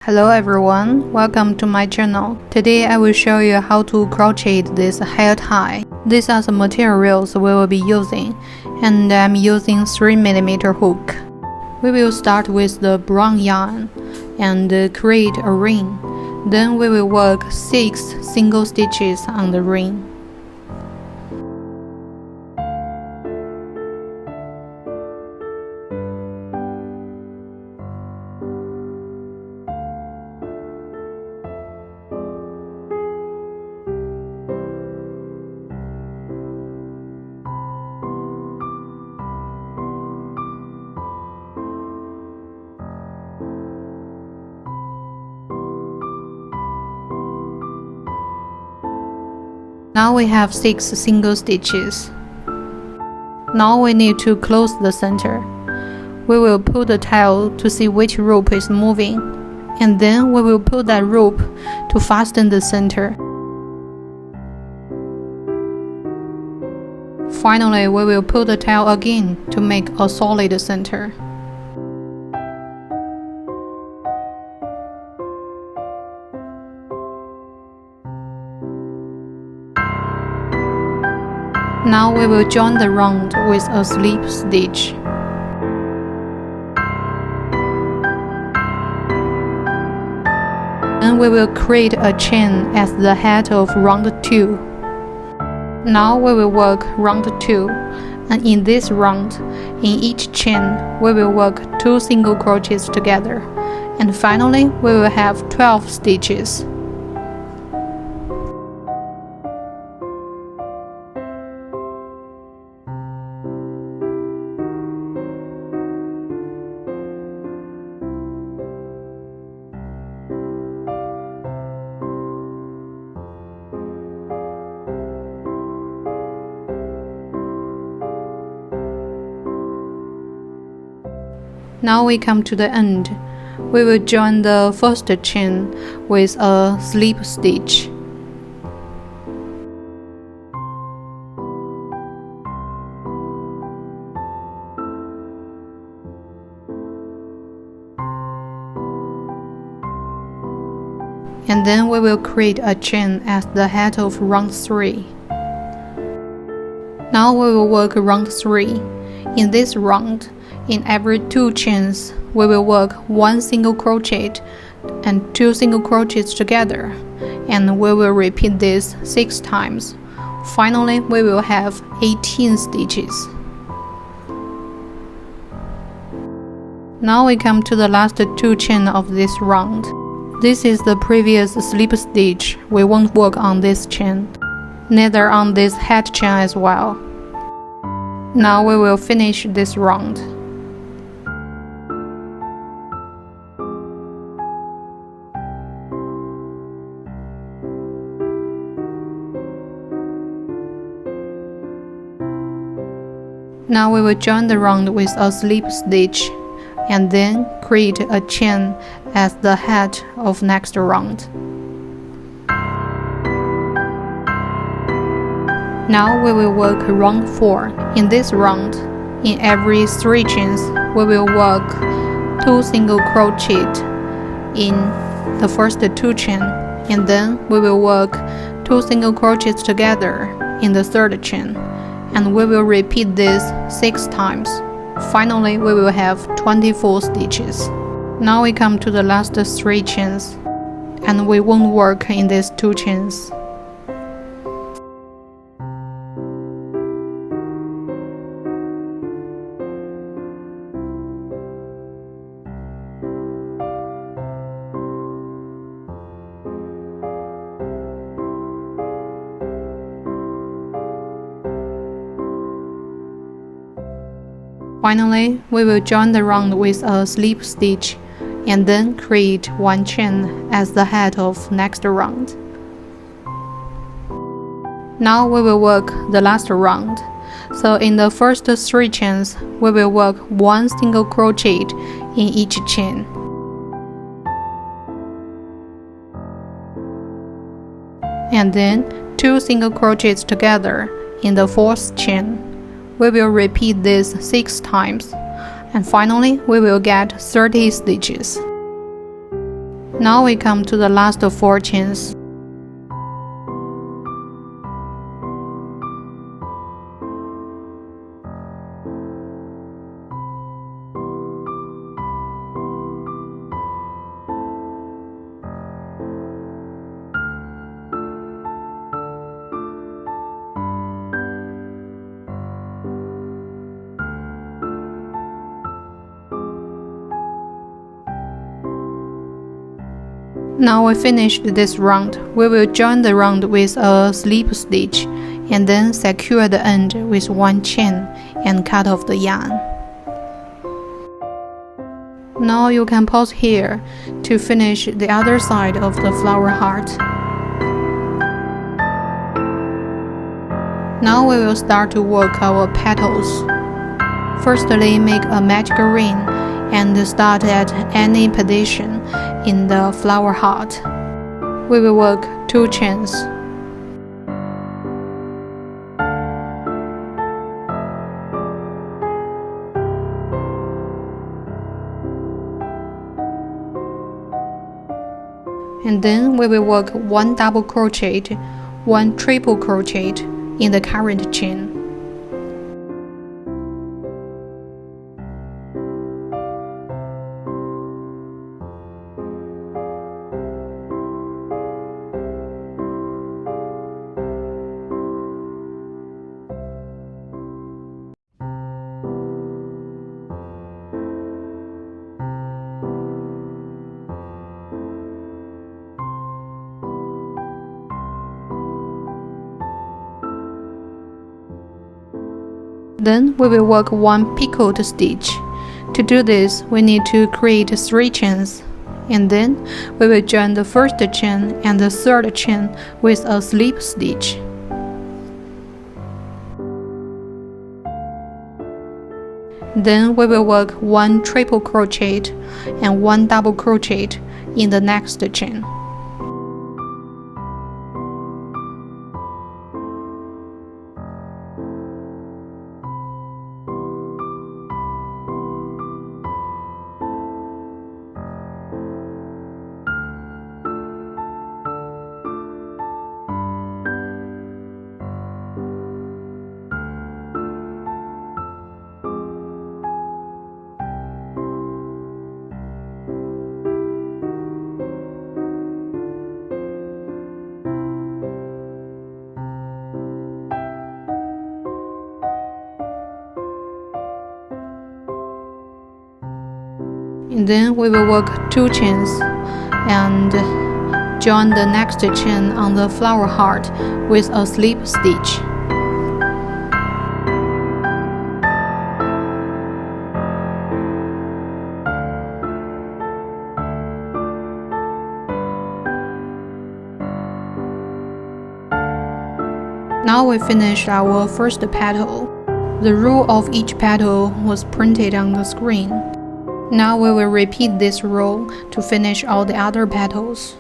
Hello everyone, welcome to my channel. Today I will show you how to crochet this hair tie. These are the materials we will be using, and I'm using 3mm hook. We will start with the brown yarn and create a ring. Then we will work 6 single stitches on the ring. Now we have 6 single stitches. Now we need to close the center. We will pull the tail to see which rope is moving, and then we will pull that rope to fasten the center. Finally, we will pull the tail again to make a solid center. Now we will join the round with a slip stitch. Then we will create a chain at the head of round 2. Now we will work round 2, and in this round, in each chain, we will work 2 single crochets together, and finally we will have 12 stitches. Now we come to the end. We will join the first chain with a slip stitch. And then we will create a chain at the head of round 3. Now we will work round 3. In this round, in every 2 chains, we will work 1 single crochet and 2 single crochets together, and we will repeat this 6 times. Finally, we will have 18 stitches. Now we come to the last 2 chains of this round. This is the previous slip stitch. We won't work on this chain, neither on this head chain as well. Now we will finish this round. Now we will join the round with a slip stitch, and then create a chain at the head of next round. Now we will work round 4. In this round, in every 3 chains, we will work 2 single crochet in the first 2 chains, and then we will work 2 single crochets together in the 3rd chain, and we will repeat this 6 times. Finally, we will have 24 stitches. Now we come to the last 3 chains, and we won't work in these 2 chains. Finally, we will join the round with a slip stitch, and then create 1 chain as the head of next round. Now we will work the last round. So in the first 3 chains, we will work 1 single crochet in each chain. And then 2 single crochets together in the 4th chain. We will repeat this 6 times, and finally we will get 30 stitches. Now we come to the last 4 chains. Now we finished this round. We will join the round with a slip stitch and then secure the end with 1 chain and cut off the yarn. Now you can pause here to finish the other side of the flower heart. Now we will start to work our petals. Firstly, make a magic ring and start at any position in the flower heart. We will work 2 chains. And then we will work 1 double crochet, 1 triple crochet in the current chain. Then we will work 1 picot stitch. To do this, we need to create 3 chains, and then we will join the first chain and the third chain with a slip stitch. Then we will work 1 triple crochet and 1 double crochet in the next chain. And then we will work 2 chains and join the next chain on the flower heart with a slip stitch. Now we finished our first petal. The rule of each petal was printed on the screen. Now we will repeat this row to finish all the other petals.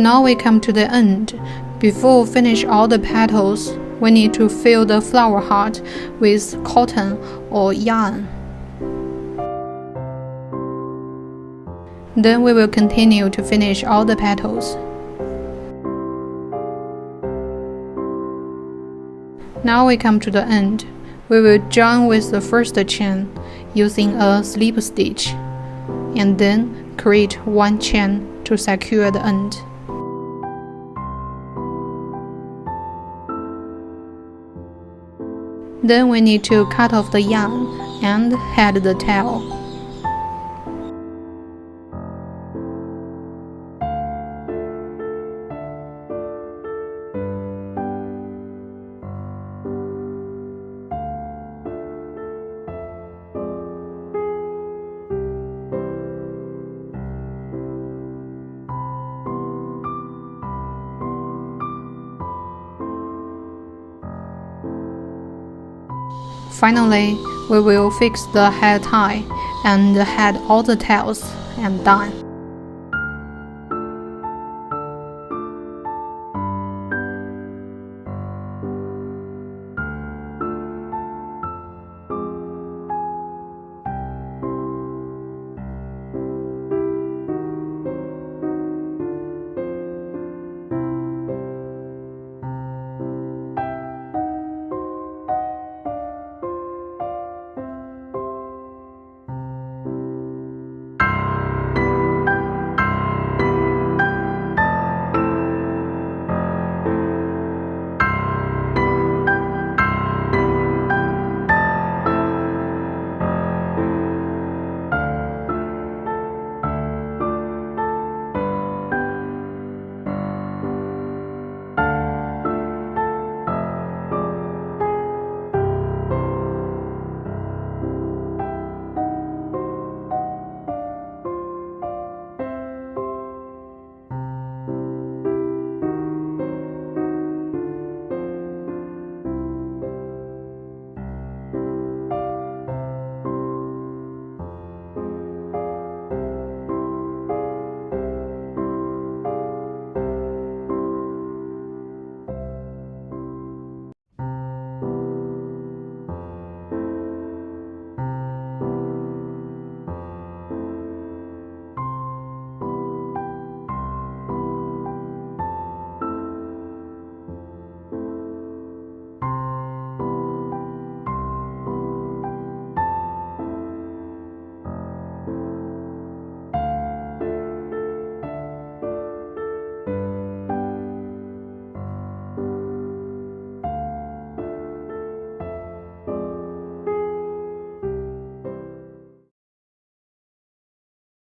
Now we come to the end. Before we finish all the petals, we need to fill the flower heart with cotton or yarn. Then we will continue to finish all the petals. Now we come to the end. We will join with the first chain using a slip stitch, and then create one chain to secure the end. Then we need to cut off the yarn and head the tail. Finally, we will fix the hair tie and head all the tails and done.